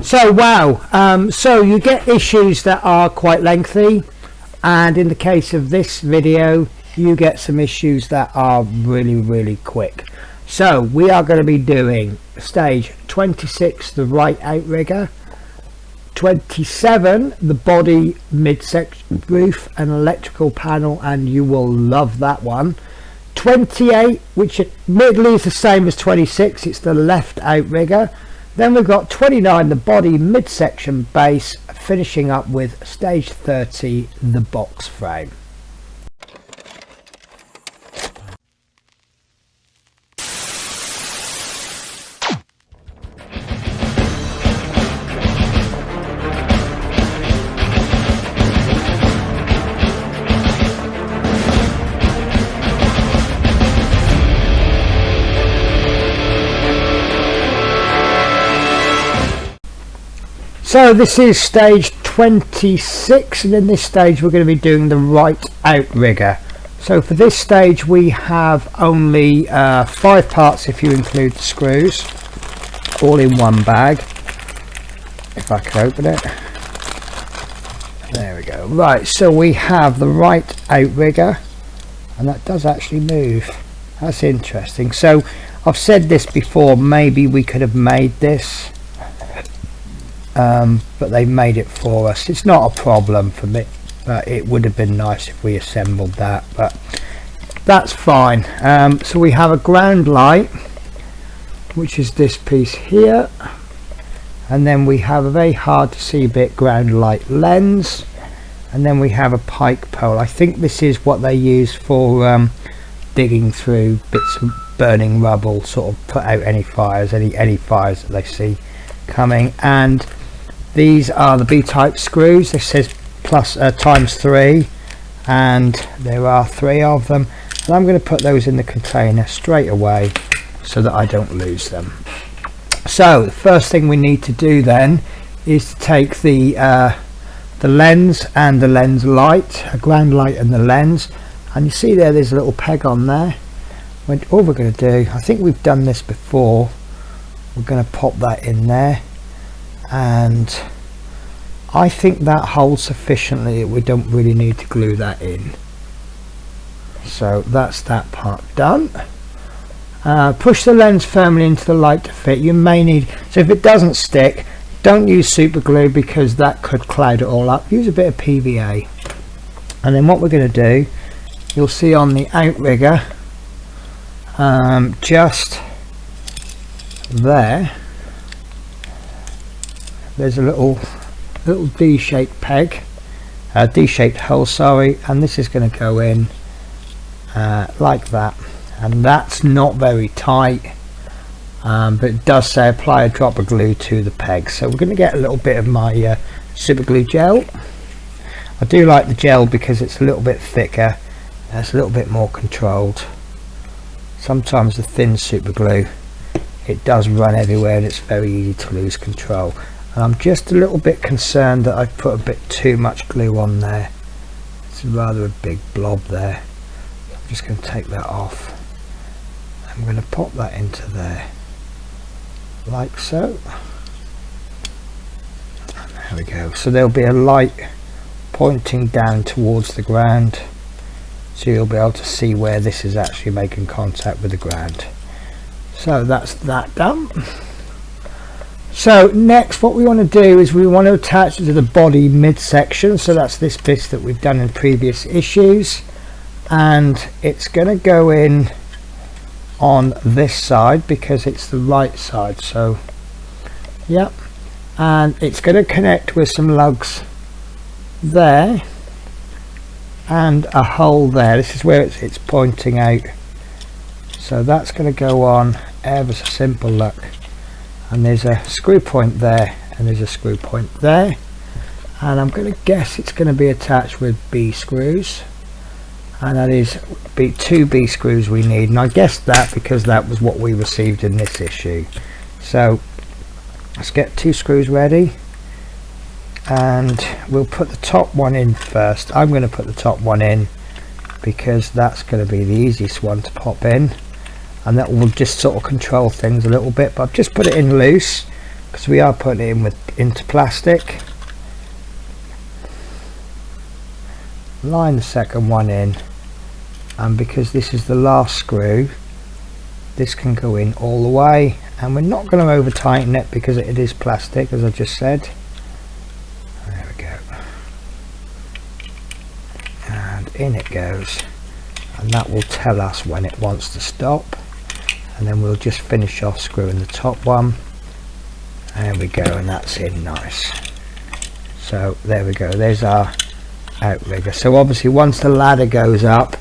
So wow, so you get issues that are quite lengthy, and in the case of this video you get some issues that are really quick. So we are going to be doing stage 26, the right outrigger, 27, the body, midsection, roof and electrical panel, and you will love that one. 28, which admittedly is the same as 26, it's the left outrigger. Then we've got 29, the body, midsection, base, finishing up with stage 30, the box frame. So this is stage 26, and in this stage we're going to be doing the right outrigger. So for this stage we have only 5 parts if you include the screws, all in one bag. If I can open it. There we go. Right, so we have the right outrigger, and that does actually move. That's interesting. So I've said this before, maybe we could have made this, but they made it for us. It's not a problem for me, but it would have been nice if we assembled that, but that's fine. So we have a ground light, which is this piece here, and then we have a very hard to see bit ground light lens, and then we have a pike pole. I think this is what they use for digging through bits of burning rubble, sort of put out any fires, any fires that they see coming. And these are the B-type screws. This says plus times 3, and there are 3 of them, and I'm going to put those in the container straight away so that I don't lose them. So the first thing we need to do then is to take the lens and the lens light, a ground light and the lens, and you see there's a little peg on there. All we're going to do, I think we've done this before, we're going to pop that in there, and I think that holds sufficiently. We don't really need to glue that in. So that's that part done. Push the lens firmly into the light to fit. You may need, so if it doesn't stick, don't use super glue because that could cloud it all up. Use a bit of PVA. And then what we're going to do, you'll see on the outrigger, just there's a little D-shaped peg, D-shaped hole, sorry, and this is going to go in like that, and that's not very tight, but it does say apply a drop of glue to the peg. So we're going to get a little bit of my super glue gel. I do like the gel because it's a little bit thicker, it's a little bit more controlled. Sometimes the thin super glue, it does run everywhere and it's very easy to lose control. And I'm just a little bit concerned that I've put a bit too much glue on there. It's rather a big blob there. I'm just going to take that off. I'm going to pop that into there like so. And there we go. So there'll be a light pointing down towards the ground, so you'll be able to see where this is actually making contact with the ground. So that's that done. So next what we want to do is we want to attach it to the body midsection. So that's this bit that we've done in previous issues, and it's going to go in on this side because it's the right side. So yep, and it's going to connect with some lugs there and a hole there. This is where it's pointing out, so that's going to go on ever so simple look. And there's a screw point there and there's a screw point there, and I'm going to guess it's going to be attached with B screws, and that is 2 B screws we need, and I guessed that because that was what we received in this issue. So let's get 2 screws ready, and we'll put the top one in first. I'm going to put the top one in because that's going to be the easiest one to pop in, and that will just sort of control things a little bit, but I've just put it in loose because we are putting it in into plastic. Line the second one in, and because this is the last screw, this can go in all the way, and we're not going to over tighten it because it is plastic, as I just said. There we go, and in it goes, and that will tell us when it wants to stop, and then we'll just finish off screwing the top one. There we go, and that's in nice. So there we go, there's our outrigger. So obviously once the ladder goes up,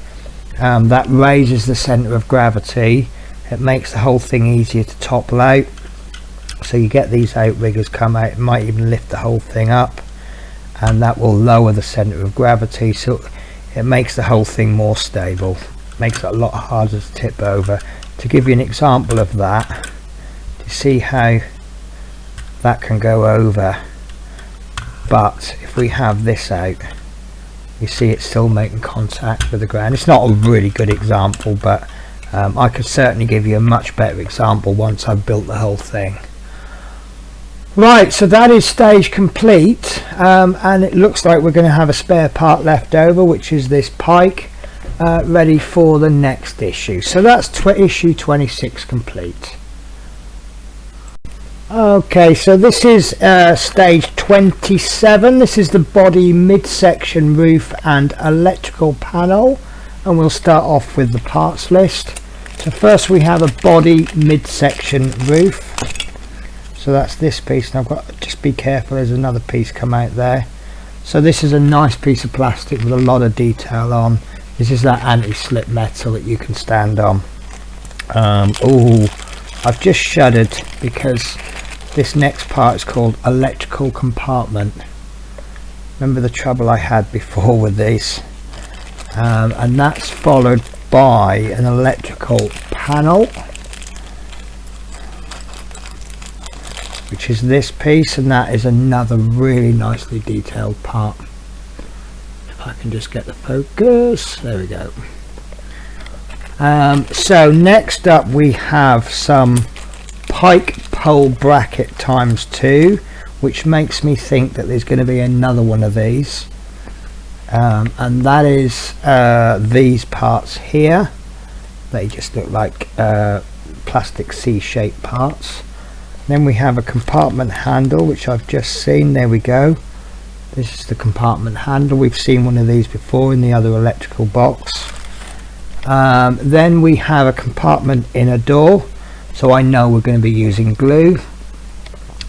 that raises the center of gravity. It makes the whole thing easier to topple out, so you get these outriggers come out. It might even lift the whole thing up, and that will lower the center of gravity, so it makes the whole thing more stable, makes it a lot harder to tip over. To give you an example of that, you see how that can go over, but if we have this out, you see it's still making contact with the ground. It's not a really good example, but I could certainly give you a much better example once I've built the whole thing. Right, so that is stage complete, and it looks like we're going to have a spare part left over, which is this pike, ready for the next issue. So that's issue 26 complete. Okay, so this is stage 27. This is the body, midsection, roof and electrical panel, and we'll start off with the parts list. So first we have a body, midsection, roof. So that's this piece, and I've got to just be careful, there's another piece come out there. So this is a nice piece of plastic with a lot of detail on. This is that anti-slip metal that you can stand on. Oh, I've just shuddered because this next part is called electrical compartment. Remember the trouble I had before with these, and that's followed by an electrical panel, which is this piece, and that is another really nicely detailed part. If I can just get the focus, there we go. So next up we have some pike pole bracket ×2, which makes me think that there's going to be another one of these, and that is these parts here. They just look like plastic C-shaped parts. Then we have a compartment handle, which I've just seen. There we go, this is the compartment handle. We've seen one of these before in the other electrical box. Then we have a compartment inner door, so I know we're going to be using glue.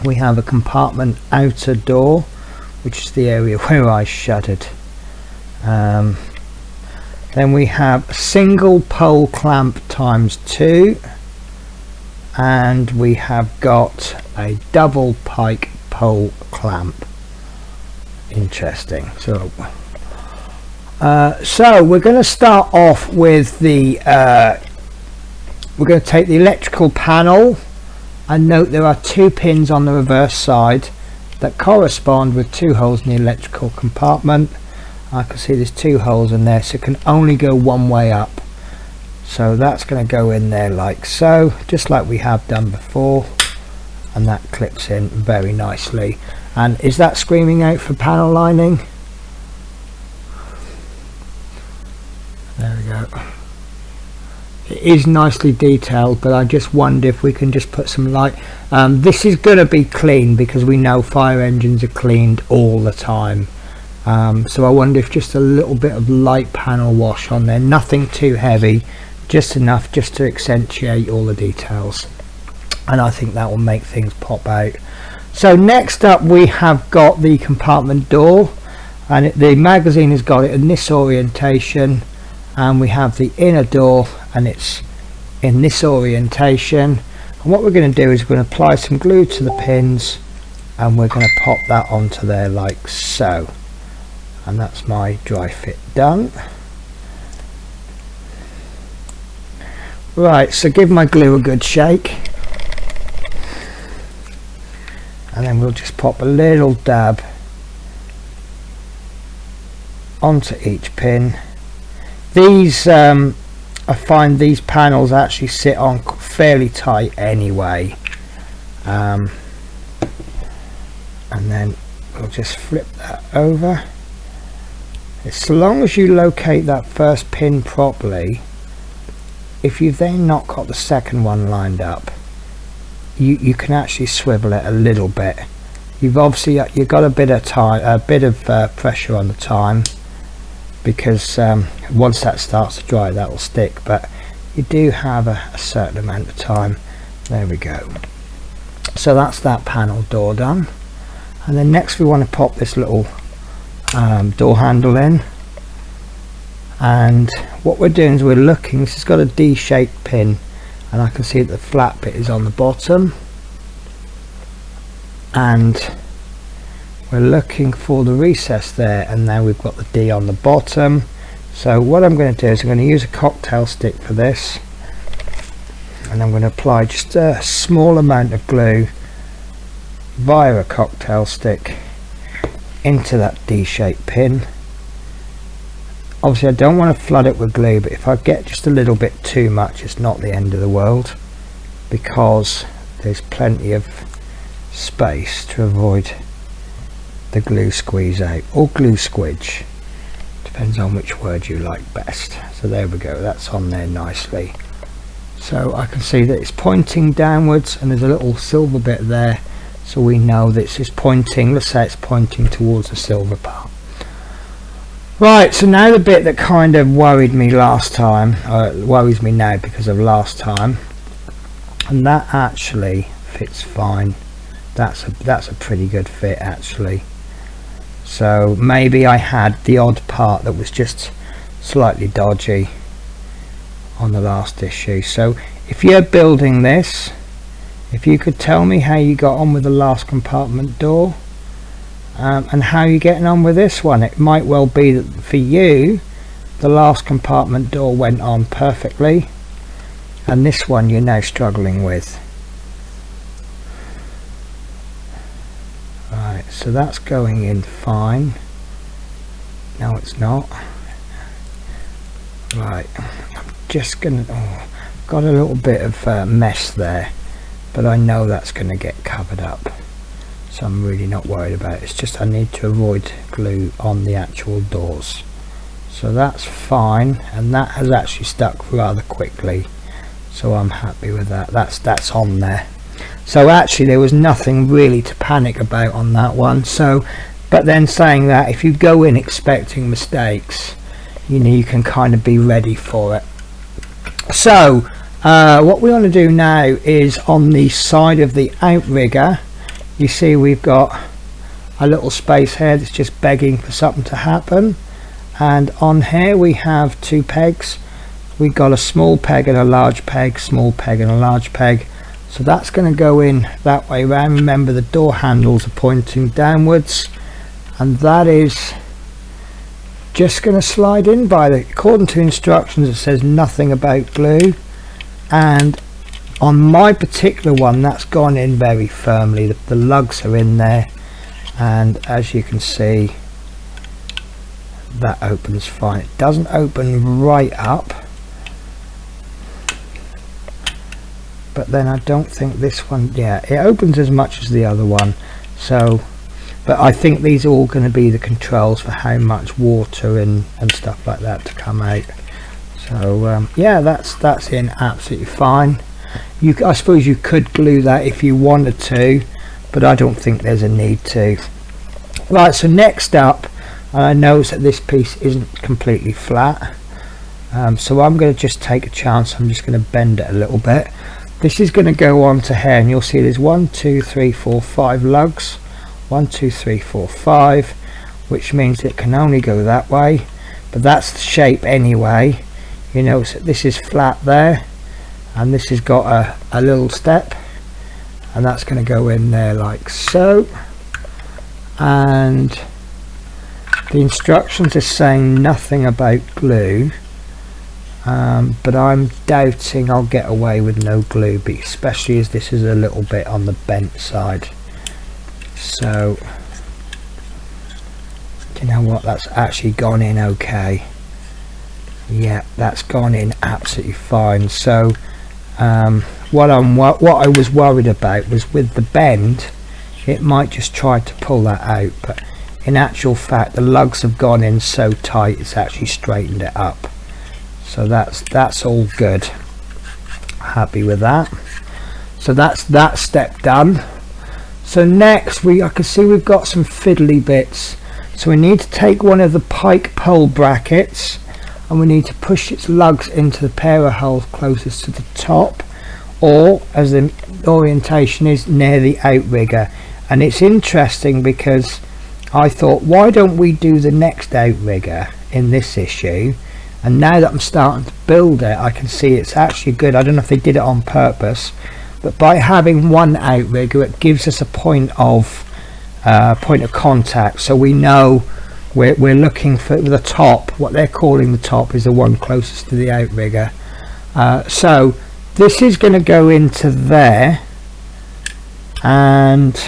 We have a compartment outer door, which is the area where I shuddered. Then we have a single pole clamp ×2, and we have got a double pike pole clamp. Interesting. So we're going to start off with the we're going to take the electrical panel, and note there are 2 pins on the reverse side that correspond with 2 holes in the electrical compartment. I can see there's 2 holes in there, so it can only go one way up. So that's going to go in there like so, just like we have done before, and that clips in very nicely. And is that screaming out for panel lining? There we go. It is nicely detailed, but I just wonder if we can just put some light. This is going to be clean because we know fire engines are cleaned all the time. So I wonder if just a little bit of light panel wash on there, nothing too heavy, just enough just to accentuate all the details, and I think that will make things pop out. So next up we have got the compartment door, and the magazine has got it in this orientation, and we have the inner door and it's in this orientation. And what we're going to do is we're going to apply some glue to the pins, and we're going to pop that onto there like so, and that's my dry fit done. Right, so give my glue a good shake, and then we'll just pop a little dab onto each pin. These I find these panels actually sit on fairly tight anyway, and then we'll just flip that over. As long as you locate that first pin properly, if you've then not got the second one lined up, you can actually swivel it a little bit. You've got a bit of time, pressure on the time, because once that starts to dry, that will stick, but you do have a certain amount of time. There we go. So that's that panel door done, and then next we want to pop this little door handle in, and what we're doing is we're looking, this has got a D-shaped pin, and I can see that the flat bit is on the bottom, and we're looking for the recess there, and now we've got the D on the bottom. So what I'm going to do is I'm going to use a cocktail stick for this, and I'm going to apply just a small amount of glue via a cocktail stick into that D-shaped pin. Obviously I don't want to flood it with glue, but if I get just a little bit too much, it's not the end of the world, because there's plenty of space to avoid the glue squeeze out, or glue squidge, depends on which word you like best. So there we go, that's on there nicely. So I can see that it's pointing downwards, and there's a little silver bit there, so we know that it's pointing, let's say it's pointing towards the silver part. Right, so now the bit that kind of worried me last time, worries me now because of last time, and that actually fits fine. That's a pretty good fit actually. So maybe I had the odd part that was just slightly dodgy on the last issue. So if you're building this, if you could tell me how you got on with the last compartment door, and how you're getting on with this one. It might well be that for you the last compartment door went on perfectly, and this one you're now struggling with. Right, so that's going in fine. No, it's not. Right, I'm just gonna, got a little bit of mess there, but I know that's going to get covered up, so I'm really not worried about it. It's just I need to avoid glue on the actual doors. So that's fine, and that has actually stuck rather quickly, so I'm happy with that. That's on there. So actually there was nothing really to panic about on that one. So, but then saying that, if you go in expecting mistakes, you know, you can kind of be ready for it. So what we want to do now is on the side of the outrigger, you see we've got a little space here that's just begging for something to happen, and on here we have two pegs. We've got a small peg and a large peg, small peg and a large peg, so that's going to go in that way round. Remember, the door handles are pointing downwards, and that is just going to slide in according to instructions. It says nothing about glue, and on my particular one that's gone in very firmly. The lugs are in there, and as you can see that opens fine. It doesn't open right up, but then I don't think this one, yeah, it opens as much as the other one. So, but I think these are all going to be the controls for how much water and stuff like that to come out. So yeah, that's in absolutely fine. I suppose you could glue that if you wanted to, but I don't think there's a need to. Right, so next up, I notice that this piece isn't completely flat, so I'm going to just take a chance. I'm just going to bend it a little bit. This is going to go on to here, and you'll see there's 1 2 3 4 5 lugs. 1 2 3 4 5, which means it can only go that way, but that's the shape anyway. You know, so this is flat there, and this has got a little step, and that's going to go in there like so. And the instructions are saying nothing about glue, but I'm doubting I'll get away with no glue, but especially as this is a little bit on the bent side. So you know what, that's actually gone in okay. Yeah, that's gone in absolutely fine. So what I was worried about was with the bend, it might just try to pull that out, but in actual fact the lugs have gone in so tight it's actually straightened it up. So that's all good. Happy with that. So that's that step done. So next I can see we've got some fiddly bits. So we need to take one of the pike pole brackets and we need to push its lugs into the pair of holes closest to the top, or as the orientation is, near the outrigger. And it's interesting because I thought, why don't we do the next outrigger in this issue? And now that I'm starting to build it, I can see it's actually good. I don't know if they did it on purpose, but by having one outrigger, it gives us a point of contact, so we know we're looking for the top. What they're calling the top is the one closest to the outrigger. So this is going to go into there, and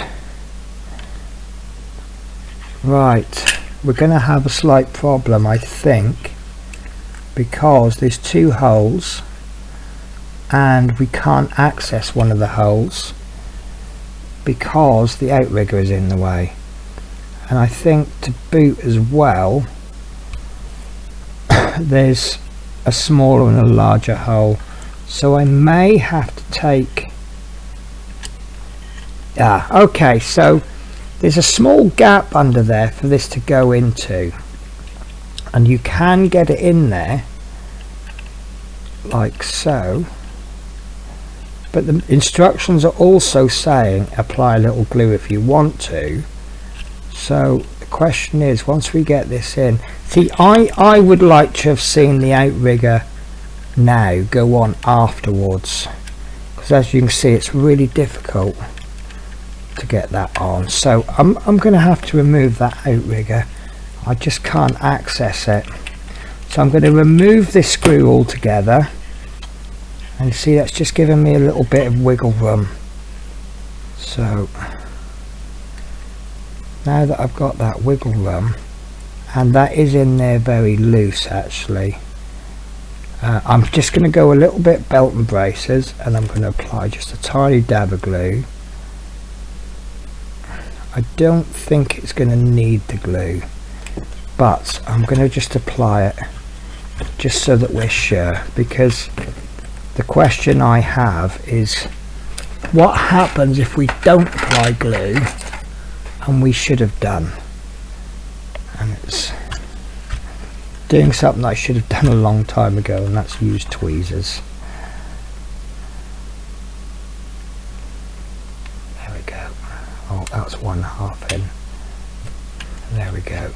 right, we're going to have a slight problem, I think, because there's two holes and we can't access one of the holes because the outrigger is in the way. And I think to boot as well there's a smaller and a larger hole, so I may have to take okay, so there's a small gap under there for this to go into, and you can get it in there like so, but the instructions are also saying apply a little glue if you want to. So the question is, once we get this in, see, I would like to have seen the outrigger now go on afterwards, because as you can see it's really difficult to get that on. So I'm going to have to remove that outrigger. I just can't access it, so I'm going to remove this screw altogether. And see, that's just giving me a little bit of wiggle room. So now that I've got that wiggle room, and that is in there very loose actually, I'm just going to go a little bit belt and braces, and I'm going to apply just a tiny dab of glue. I don't think it's going to need the glue, but I'm going to just apply it just so that we're sure, because the question I have is, what happens if we don't apply glue, and we should have done, and it's doing something I should have done a long time ago, and that's use tweezers. There we go. Oh, that's 1/2 in. There we go.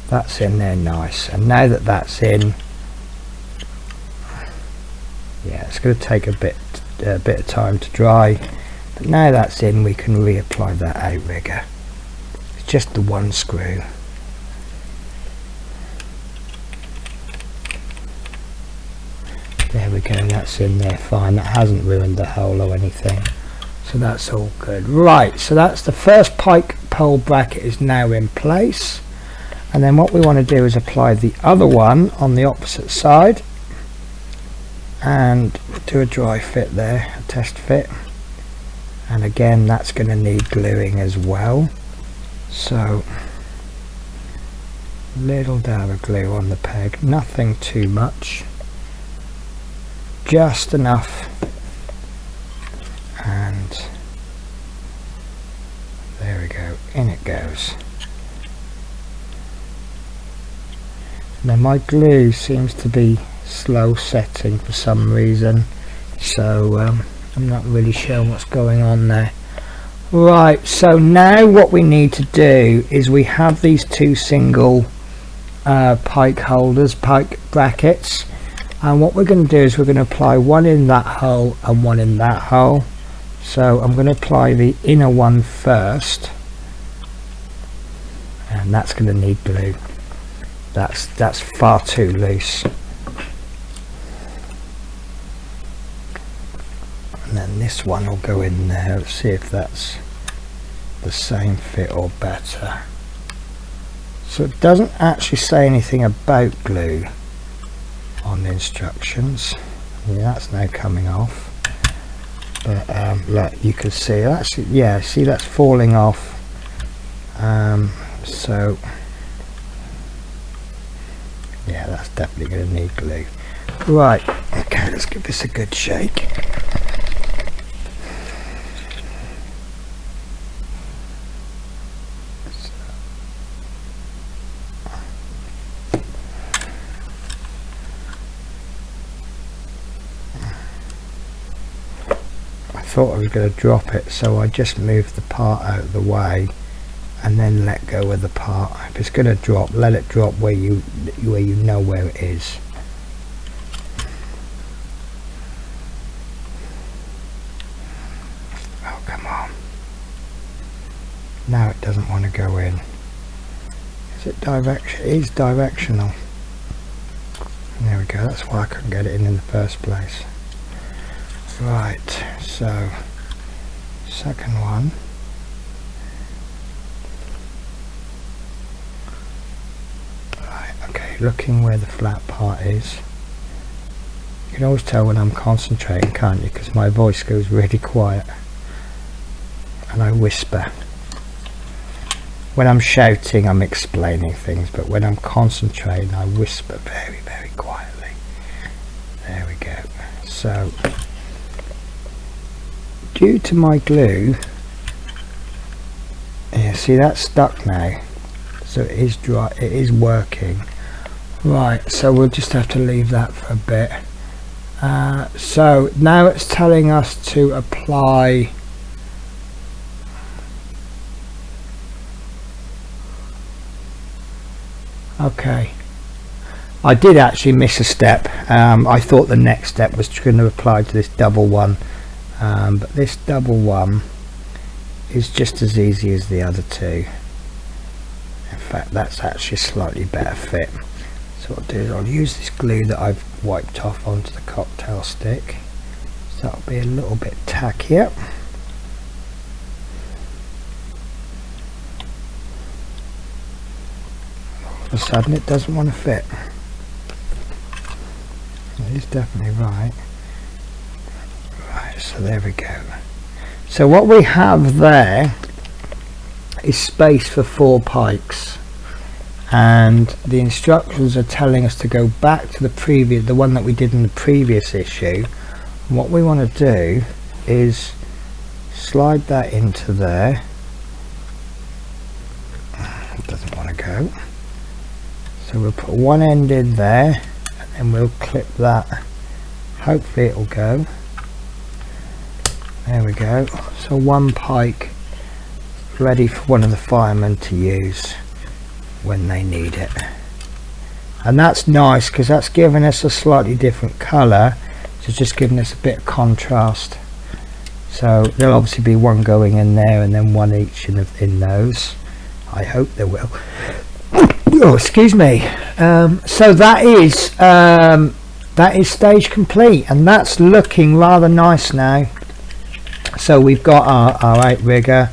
That's in there nice, and now that that's in, yeah, it's going to take a bit of time to dry, but now that's in, we can reapply that outrigger. It's just the one screw. There we go, that's in there fine. That hasn't ruined the hole or anything, so that's all good. Right, so that's the first pike pole bracket is now in place, and then what we want to do is apply the other one on the opposite side, and do a dry fit there, a test fit, and again that's going to need gluing as well. So little dab of glue on the peg, nothing too much, just enough, and there we go, in it goes. Now my glue seems to be slow setting for some reason, so I'm not really sure what's going on there. Right, so now what we need to do is, we have these two single pike holders, pike brackets, and what we're going to do is we're going to apply one in that hole and one in that hole. So I'm going to apply the inner one first, and that's going to need glue. That's far too loose. And then this one will go in there. Let's see if that's the same fit or better. So it doesn't actually say anything about glue on the instructions. Yeah, that's now coming off. But look, you can see that's, yeah, see that's falling off. So yeah, that's definitely going to need glue. Right, okay, let's give this a good shake. I thought I was going to drop it, so I just moved the part out of the way and then let go of the part. If it's going to drop, let it drop where you know where it is. Oh, come on. Now it doesn't want to go in. Is it direction? It is directional. There we go, that's why I couldn't get it in the first place. Right, so second one. Right, okay, looking where the flat part is. You can always tell when I'm concentrating, can't you? Because my voice goes really quiet and I whisper. When I'm shouting, I'm explaining things, but when I'm concentrating, I whisper very, very quietly. There we go. So due to my glue, yeah, see that's stuck now, so it is dry, it is working. Right, so we'll just have to leave that for a bit. So now it's telling us to apply okay, I did actually miss a step. I thought the next step was going to apply to this double one. But this double one is just as easy as the other two. In fact, that's actually a slightly better fit. So what I'll do is I'll use this glue that I've wiped off onto the cocktail stick. So that'll be a little bit tackier. All of a sudden it doesn't want to fit. It is definitely right. So there we go. So what we have there is space for 4 pikes, and the instructions are telling us to go back to the one that we did in the previous issue. And what we want to do is slide that into there. It doesn't want to go, so we'll put one end in there and then we'll clip that. Hopefully it'll go. There we go. So one pike ready for one of the firemen to use when they need it. And that's nice because that's giving us a slightly different colour. So just giving us a bit of contrast. So there'll obviously be one going in there and then one each in those. I hope there will. Oh, excuse me. So that is stage complete, and that's looking rather nice now. So we've got our outrigger,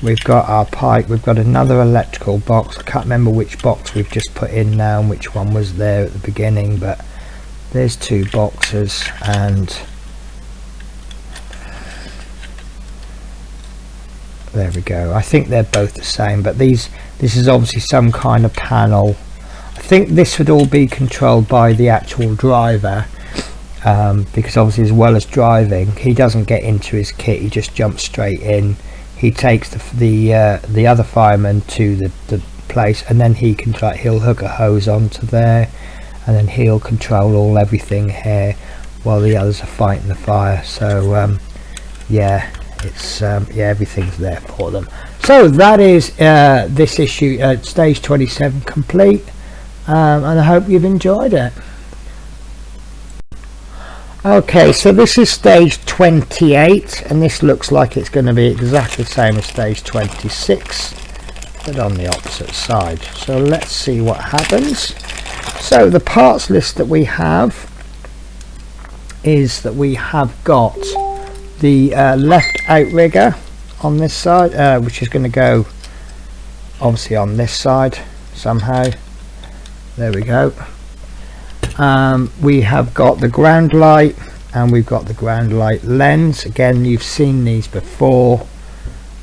we've got our pike, we've got another electrical box. I can't remember which box we've just put in now and which one was there at the beginning, but there's 2 boxes, and there we go. I think they're both the same, but this is obviously some kind of panel. I think this would all be controlled by the actual driver. Because obviously, as well as driving, he doesn't get into his kit, he just jumps straight in. He takes the other fireman to the place, and then he'll hook a hose onto there, and then he'll control everything here while the others are fighting the fire. So yeah, it's yeah, everything's there for them. So that is this issue, stage 27 complete, and I hope you've enjoyed it. Okay, so this is stage 28, and this looks like it's going to be exactly the same as stage 26, but on the opposite side. So let's see what happens. So the parts list that we have is that we have got the left outrigger on this side, which is going to go obviously on this side somehow. There we go. We have got the ground light and we've got the ground light lens. Again, you've seen these before,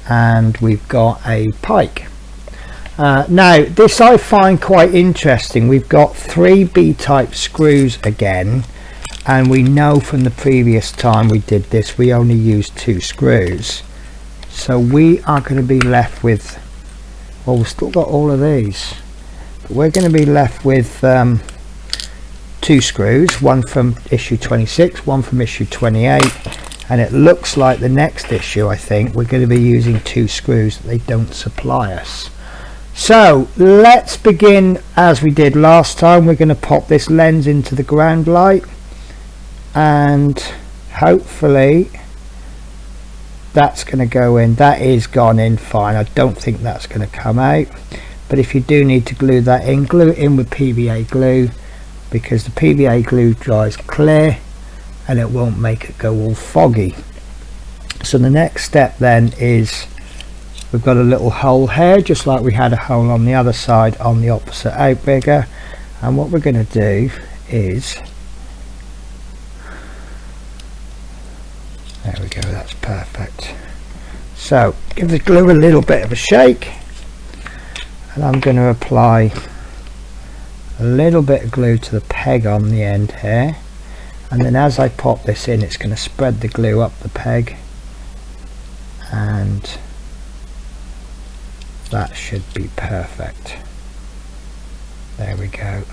and we've got a pike. Now this I find quite interesting. We've got 3 B-type screws again, and we know from the previous time we did this we only used 2 screws, so we are going to be left with, well, we've still got all of these, but we're going to be left with 2 screws, one from issue 26, one from issue 28, and it looks like the next issue I think we're going to be using 2 screws that they don't supply us. So let's begin as we did last time. We're going to pop this lens into the ground light, and hopefully that's going to go in. That is gone in fine. I don't think that's going to come out, but if you do need to glue that in, glue it in with PVA glue, because the PVA glue dries clear and it won't make it go all foggy. So the next step then is, we've got a little hole here just like we had a hole on the other side on the opposite outrigger, and what we're going to do is, there we go, that's perfect. So give the glue a little bit of a shake, and I'm going to apply a little bit of glue to the peg on the end here, and then as I pop this in it's going to spread the glue up the peg, and that should be perfect. There we go.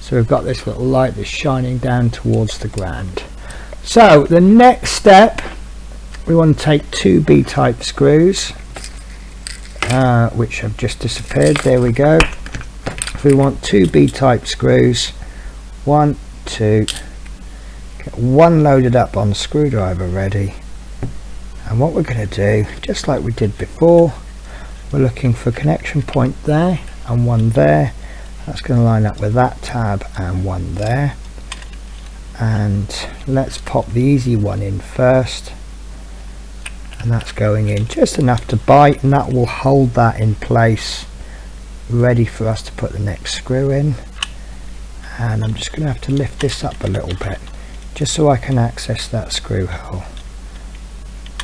So we've got this little light that's shining down towards the ground. So the next step, we want to take 2 B-type screws, which have just disappeared. There we go. We want 2 B-type screws, 1, 2, get one loaded up on the screwdriver ready, and what we're going to do, just like we did before, we're looking for a connection point there and one there. That's going to line up with that tab and one there, and let's pop the easy one in first, and that's going in just enough to bite, and that will hold that in place ready for us to put the next screw in. And I'm just going to have to lift this up a little bit just so I can access that screw hole.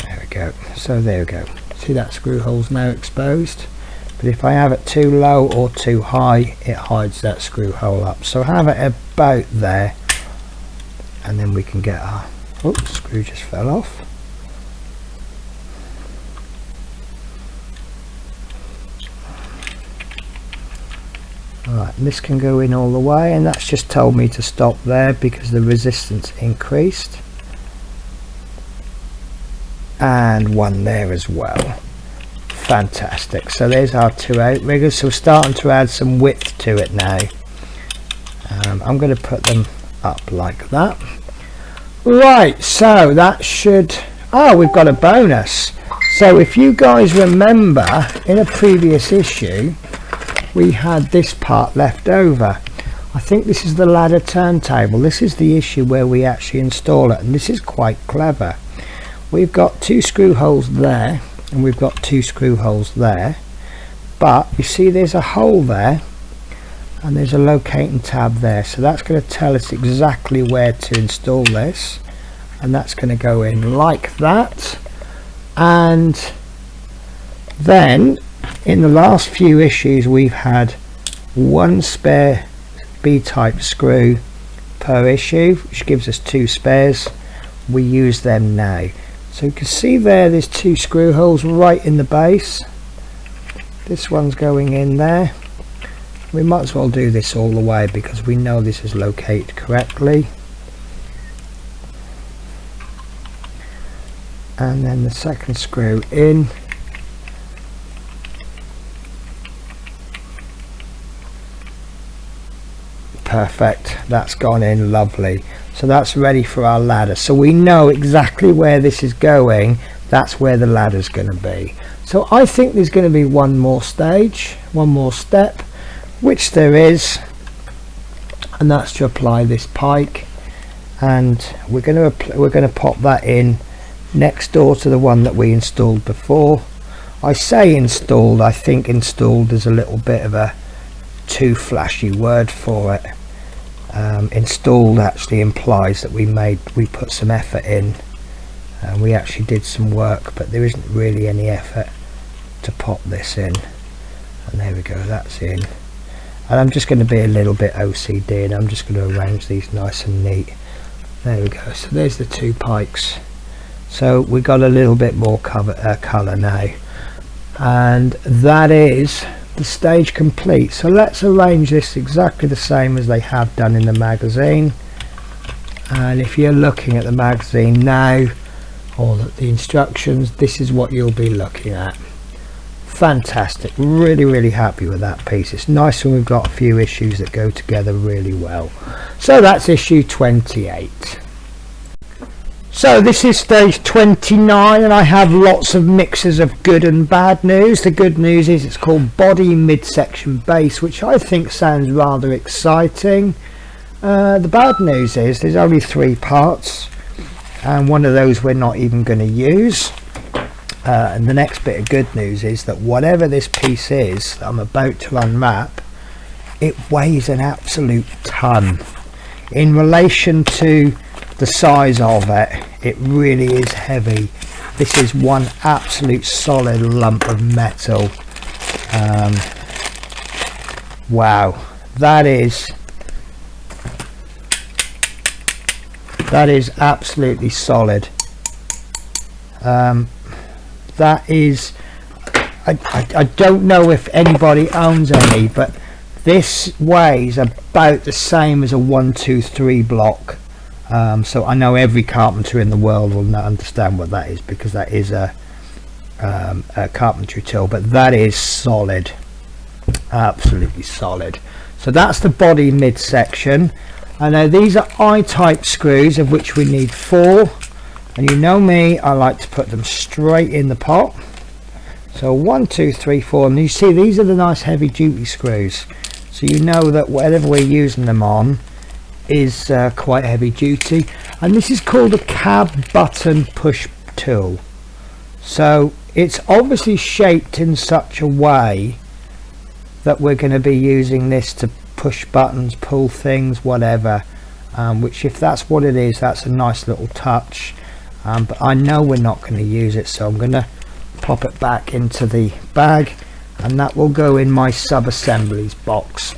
There we go. So there we go. See, that screw hole's now exposed, but if I have it too low or too high it hides that screw hole up. So have it about there, and then we can get our, oops, screw just fell off. Right, this can go in all the way, and that's just told me to stop there because the resistance increased, and one there as well. Fantastic. So there's our 2 outriggers. So we're starting to add some width to it now. I'm going to put them up like that. Right, so that should, oh, we've got a bonus. So if you guys remember, in a previous issue we had this part left over. I think this is the ladder turntable. This is the issue where we actually install it, and this is quite clever. We've got 2 screw holes there, and we've got 2 screw holes there, but you see there's a hole there and there's a locating tab there, so that's going to tell us exactly where to install this, and that's going to go in like that. And then in the last few issues we've had 1 spare B-type screw per issue, which gives us 2 spares. We use them now. So you can see there's 2 screw holes right in the base. This one's going in there. We might as well do this all the way because we know this is located correctly. And then the second screw in. Perfect, that's gone in lovely. So that's ready for our ladder, so we know exactly where this is going. That's where the ladder's going to be. So I think there's going to be one more stage, one more step, which there is, and that's to apply this pike, and we're going to pop that in next door to the one that we installed before. I say installed, I think installed is a little bit of a too flashy word for it. installed actually implies that we put some effort in, and we actually did some work, but there isn't really any effort to pop this in. And there we go, that's in. And I'm just going to be a little bit OCD, and I'm just going to arrange these nice and neat. There we go, so there's the two pikes. So we got a little bit more colour now, and that is the stage complete. So let's arrange this exactly the same as they have done in the magazine. And if you're looking at the magazine now, or the instructions, this is what you'll be looking at. Fantastic, really happy with that piece. It's nice when we've got a few issues that go together really well. So that's issue 28. So this is stage 29, and I have lots of mixes of good and bad news. The good news is it's called Body Midsection Base, which I think sounds rather exciting. The bad news is there's only 3 parts, and one of those we're not even going to use. And the next bit of good news is that whatever this piece is that I'm about to unwrap, it weighs an absolute ton. In relation to the size of it, it really is heavy. This is one absolute solid lump of metal. Wow, that is absolutely solid. That is, I don't know if anybody owns any, but this weighs about the same as a 123 block. So I know every carpenter in the world will not understand what that is, because that is a carpentry tool, but that is solid, absolutely solid. So that's the body midsection. And now these are I-type screws, of which we need 4. And you know me, I like to put them straight in the pot. So 1, 2, 3, 4, and you see these are the nice heavy duty screws, so you know that whatever we're using them on is quite heavy duty. And this is called a cab button push tool. So it's obviously shaped in such a way that we're going to be using this to push buttons, pull things, whatever, which, if that's what it is, that's a nice little touch. But I know we're not going to use it, so I'm going to pop it back into the bag, and that will go in my sub-assemblies box.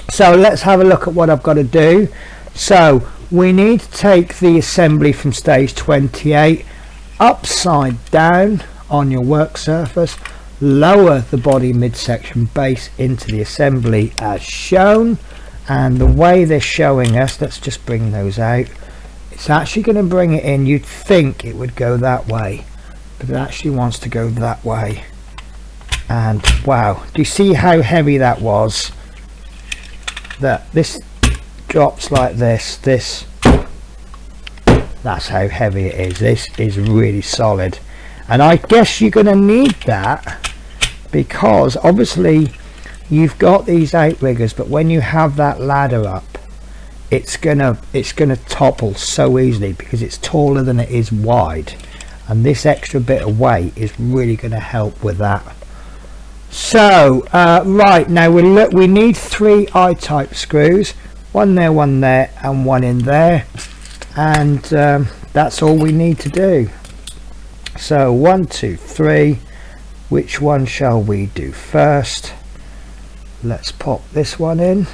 So let's have a look at what I've got to do. So we need to take the assembly from stage 28 upside down on your work surface, lower the body midsection base into the assembly as shown, and the way they're showing us, let's just bring those out. It's actually going to bring it in. You'd think it would go that way, but it actually wants to go that way. And wow, do you see how heavy that was? That this drops like this. That's how heavy it is. This is really solid, and I guess you're going to need that, because obviously you've got these outriggers, but when you have that ladder up, it's gonna topple so easily because it's taller than it is wide, and this extra bit of weight is really going to help with that. So right, now we need 3 I-type screws, one there, and one in there, and that's all we need to do. So 1, 2, 3. Which one shall we do first? Let's pop this one in.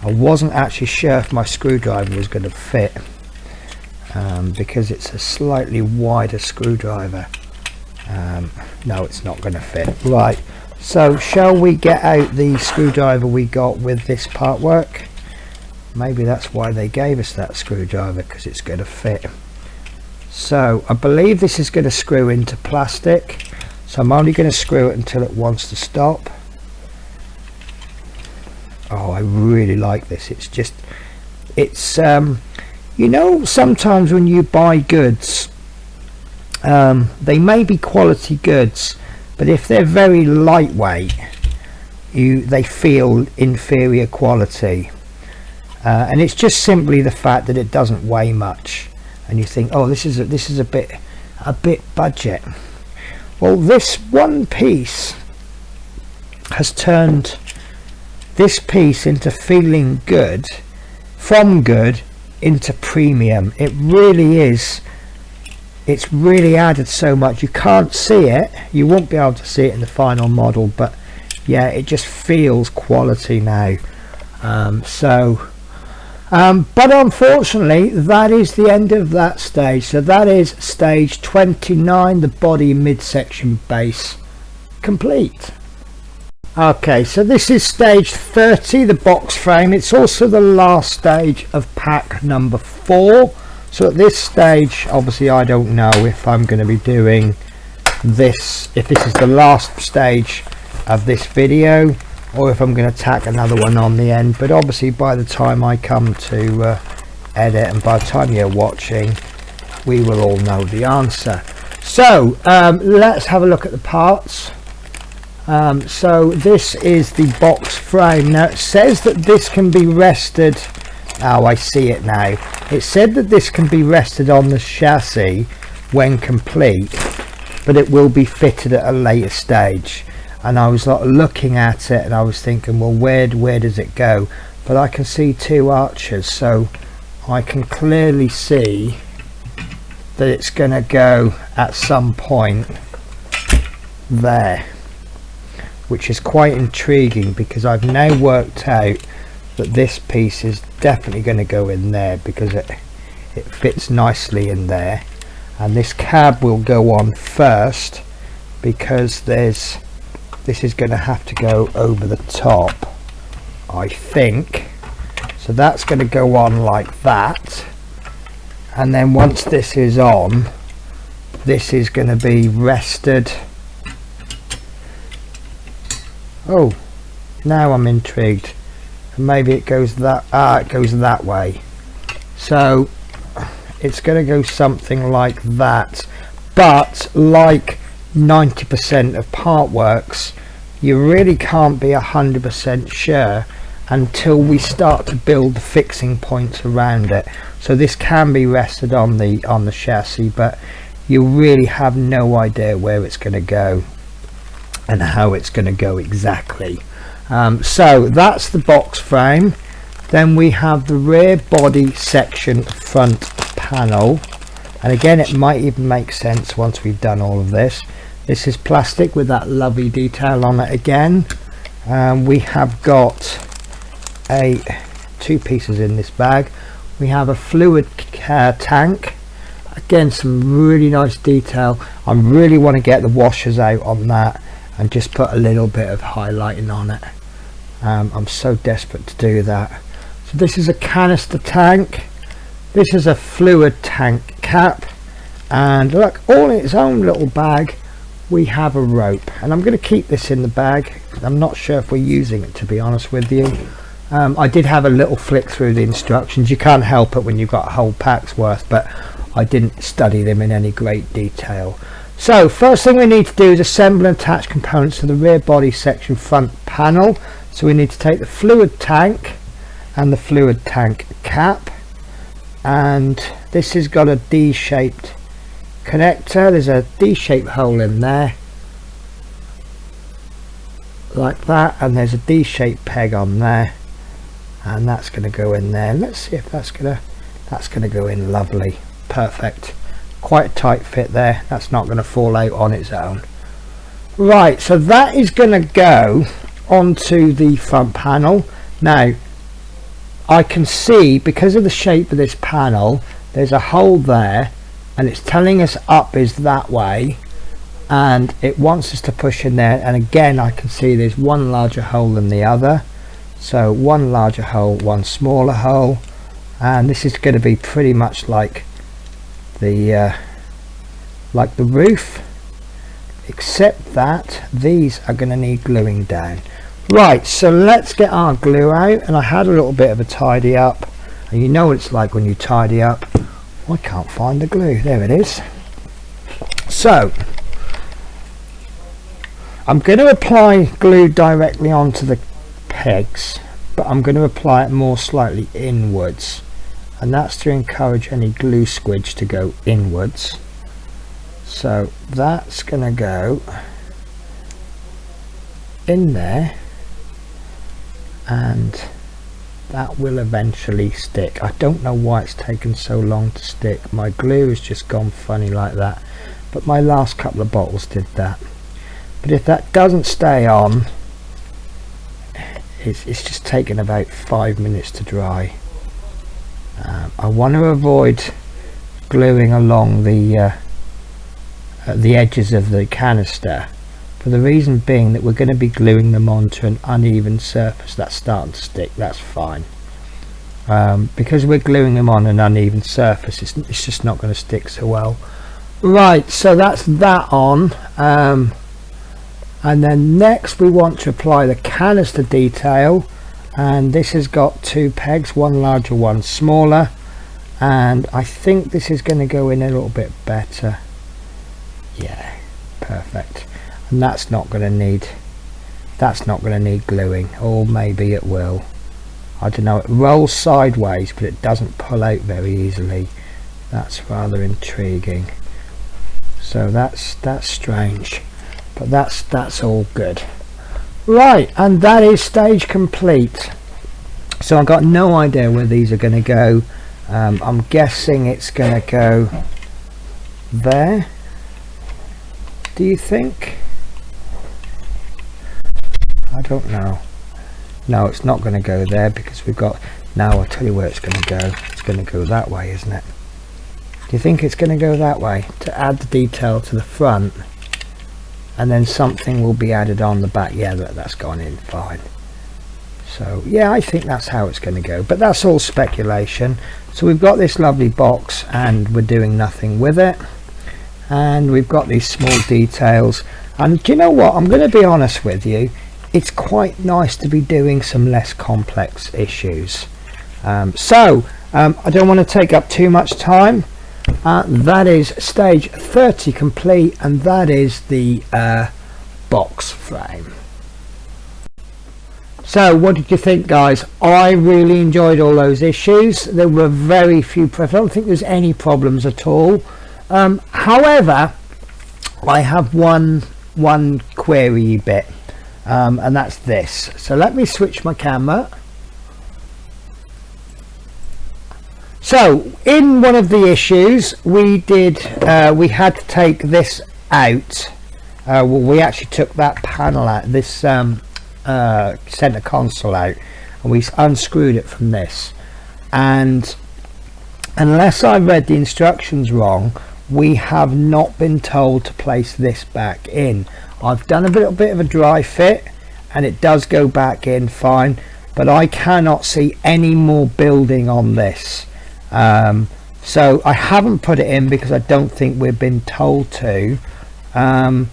I wasn't actually sure if my screwdriver was going to fit, because it's a slightly wider screwdriver. No, it's not going to fit. Right, so shall we get out the screwdriver we got with this part work? Maybe that's why they gave us that screwdriver, because it's going to fit. So I believe this is going to screw into plastic, so I'm only going to screw it until it wants to stop. Oh, I really like this. It's you know, sometimes when you buy goods, they may be quality goods, but if they're very lightweight, they feel inferior quality, and it's just simply the fact that it doesn't weigh much, and you think, oh, this is a bit budget. Well, this one piece has turned this piece into feeling good, from good into premium. It really is. It's really added so much. You can't see it, you won't be able to see it in the final model, but yeah, it just feels quality now. But unfortunately that is the end of that stage. So that is stage 29, the body midsection base complete. Okay, so this is stage 30, the box frame. It's also the last stage of pack number 4. So at this stage, obviously I don't know if I'm going to be doing this, if this is the last stage of this video, or if I'm going to tack another one on the end. But obviously by the time I come to edit, and by the time you're watching, we will all know the answer. So let's have a look at the parts. So this is the box frame. Now it says that this can be rested. Oh, I see it now. It said that this can be rested on the chassis when complete, but it will be fitted at a later stage. And I was looking at it and I was thinking, well, where does it go? But I can see 2 arches, so I can clearly see that it's going to go at some point there, which is quite intriguing, because I've now worked out that this piece is definitely going to go in there, because it fits nicely in there. And this cab will go on first, because this is going to have to go over the top, I think. So that's going to go on like that, and then once this is on, this is going to be rested. Oh, now I'm intrigued. Maybe it goes that, it goes that way. So it's going to go something like that. But like 90% of part works, you really can't be 100% sure until we start to build the fixing points around it. So this can be rested on the chassis, but you really have no idea where it's going to go and how it's going to go exactly. So that's the box frame. Then we have the rear body section front panel, and again it might even make sense once we've done all of this. This is plastic with that lovely detail on it again. We have got 2 pieces in this bag. We have a fluid tank, again some really nice detail. I really want to get the washers out on that and just put a little bit of highlighting on it. I'm so desperate to do that. So this is a canister tank, this is a fluid tank cap, and look, all in its own little bag we have a rope. And I'm going to keep this in the bag. I'm not sure if we're using it, to be honest with you. I did have a little flick through the instructions. You can't help it when you've got a whole pack's worth, but I didn't study them in any great detail. So first thing we need to do is assemble and attach components to the rear body section front panel. So we need to take the fluid tank and the fluid tank cap, and this has got a D-shaped connector. There's a D-shaped hole in there like that, and there's a D-shaped peg on there, and that's going to go in there. Let's see if that's going to go in lovely. Perfect. Quite a tight fit there. That's not going to fall out on its own. Right, so that is going to go onto the front panel. Now I can see, because of the shape of this panel, there's a hole there, and it's telling us up is that way, and it wants us to push in there. And again, I can see there's one larger hole than the other, so one larger hole, one smaller hole, and this is going to be pretty much like the roof, except that these are going to need gluing down. Right, so let's get our glue out, and I had a little bit of a tidy up, and you know what it's like when you tidy up. I can't find the glue. There it is. So I'm going to apply glue directly onto the pegs, but I'm going to apply it more slightly inwards, and that's to encourage any glue squidge to go inwards. So that's going to go in there, and that will eventually stick. I don't know why it's taken so long to stick. My glue has just gone funny like that, but my last couple of bottles did that. But if that doesn't stay on, it's just taken about 5 minutes to dry. I want to avoid gluing along the edges of the canister, for the reason being that we're going to be gluing them onto an uneven surface that's starting to stick. That's fine. Because we're gluing them on an uneven surface, it's just not going to stick so well. Right, so that's that on. And then next we want to apply the canister detail, and this has got 2 pegs, one larger, one smaller, and I think this is going to go in a little bit better. Yeah, perfect. And that's not going to need gluing, or maybe it will. I don't know. It rolls sideways, but it doesn't pull out very easily. That's rather intriguing. So that's strange, but that's all good. Right, and that is stage complete. So I've got no idea where these are going to go. I'm guessing it's going to go there. Do you think? I don't know. No, it's not going to go there, because we've got, now I'll tell you where it's going to go. It's going to go that way, isn't it? Do you think it's going to go that way to add the detail to the front, and then something will be added on the back? Yeah, that's gone in fine. So yeah, I think that's how it's going to go, but that's all speculation. So we've got this lovely box and we're doing nothing with it, and we've got these small details, and do you know what, I'm going to be honest with you, it's quite nice to be doing some less complex issues. I don't want to take up too much time. That is stage 30 complete, and that is the box frame. So what did you think, guys? I really enjoyed all those issues. There were very few I don't think there's any problems at all. However, I have one query bit, and that's this. So let me switch my camera. So in one of the issues we had to take this out. Well, we actually took that panel out, this center console out, and we unscrewed it from this, and unless I read the instructions wrong, we have not been told to place this back in. I've done a little bit of a dry fit and it does go back in fine, but I cannot see any more building on this. So I haven't put it in because I don't think we've been told to, and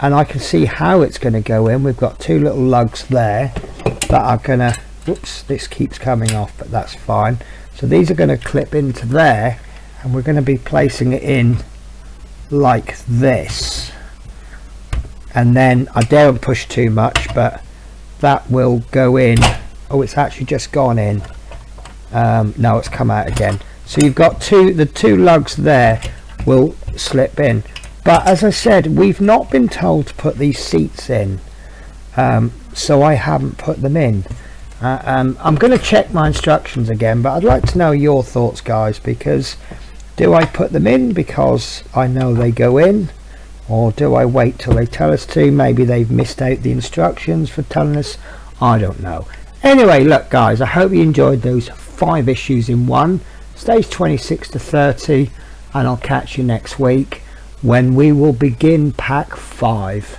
I can see how it's going to go in. We've got 2 little lugs there that are gonna, whoops, this keeps coming off, but that's fine. So these are going to clip into there, and we're going to be placing it in like this, and then I daren't push too much, but that will go in. Oh, it's actually just gone in. No, it's come out again. So you've got the two lugs there will slip in, but as I said, we've not been told to put these seats in, so I haven't put them in. I'm going to check my instructions again, but I'd like to know your thoughts, guys, because do I put them in because I know they go in, or do I wait till they tell us to? Maybe they've missed out the instructions for telling us. I don't know. Anyway, look, guys, I hope you enjoyed those 5 issues in one, stage 26 to 30, and I'll catch you next week when we will begin pack 5.